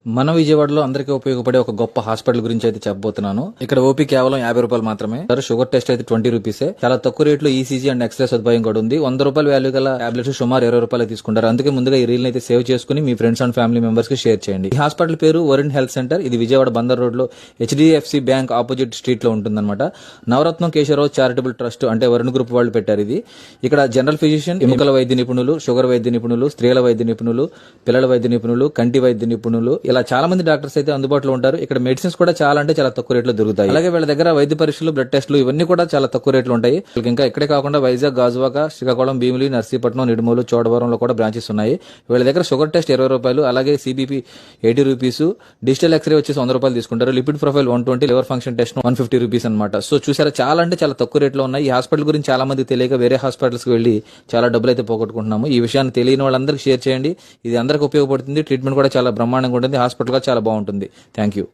మన విజయవాడలో అందరికీ ఉపయోగపడే ఒక గొప్ప హాస్పిటల్ గురించి అయితే చెప్పబోతున్నాను. ఇక్కడ ఓపీ కేవలం 50 రూపాయలు మాత్రమే. షుగర్ టెస్ట్ అయితే 20 రూపీసే. చాలా తక్కువ రేట్లో ఈసీజీ అండ్ ఎక్స్రే సదుపాయం కూడా ఉంది. 100 రూపాయల వాల్యూ గల టాబ్లెట్స్ సుమారు 20 రూపాయలు తీసుకుంటారు. అందుకే ముందుగా ఈ రీల్ అయితే సేవ్ చేసుకుని మీ ఫ్రెండ్స్ అండ్ ఫ్యామిలీ మెంబర్స్ కి షేర్ చేయండి. ఈ హాస్పిటల్ పేరు వరుణ్ హెల్త్ సెంటర్. ఇది విజయవాడ బందర్ రోడ్ లో HDFC బ్యాంక్ ఆపోజిట్ స్ట్రీట్ లో ఉంటుందన్నమాట. నవరత్నం కేశవరావు చారిటబుల్ ట్రస్ట్ అంటే వరుణ్ గ్రూప్ వాళ్ళు పెట్టారు ఇది. ఇక్కడ జనరల్ ఫిజిషియన్, ఎముకల వైద్య నిపుణులు, షుగర్ వైద్య నిపుణులు, స్త్రీల వైద్య నిపుణులు, పిల్లల వైద్య నిపుణులు, కంటి వైద్య నిపుణులు ఇలా చాలా మంది డాక్టర్స్ అయితే అందుబాటులో ఉంటారు. ఇక్కడ మెడిసిన్స్ కూడా చాలా అంటే చాలా తక్కువ రేట్లో దొరుకుతాయి. అలాగే వీళ్ళ దగ్గర వైద్య పరీక్షలు, బ్లడ్ టెస్టులు ఇవన్నీ కూడా చాలా తక్కువ రేట్లు ఉంటాయి. ఇంకా ఇక్కడే కాకుండా వైజాగ్, గాజువాక, శ్రీకాకుళం, భీమిలి, నర్సీపట్నం, నిడుమూలు, చోడవరంలో కూడా బ్రాంచెస్ ఉన్నాయి. వీళ్ళ దగ్గర షుగర్ టెస్ట్ 20 రూపాయలు, అలాగే CBP 80 రూపీస్, డిజిటల్ ఎక్స్రే వచ్చేసి 100 రూపాయలు తీసుకుంటారు. Lipid profile 120, liver function test 150 rupees అనమాట. సో చూసారా, చాలా అంటే చాలా తక్కువ రేట్లో ఉన్నాయి. ఈ హాస్పిటల్ గురించి చాలా మంది తెలియక వేరే హాస్పిటల్స్ కి వెళ్లి చాలా డబ్బులు అయితే పోగొట్టుకుంటున్నాము. ఈ విషయాన్ని తెలియని వాళ్ళందరికీ షేర్ చేయండి. ఇది అందరికీ ఉపయోగపడుతుంది. ట్రీట్మెంట్ కూడా చాలా బ్రహ్మాండంగా ఉంటుంది. హాస్పిటల్ కూడా చాలా బాగుంటుంది. Thank you.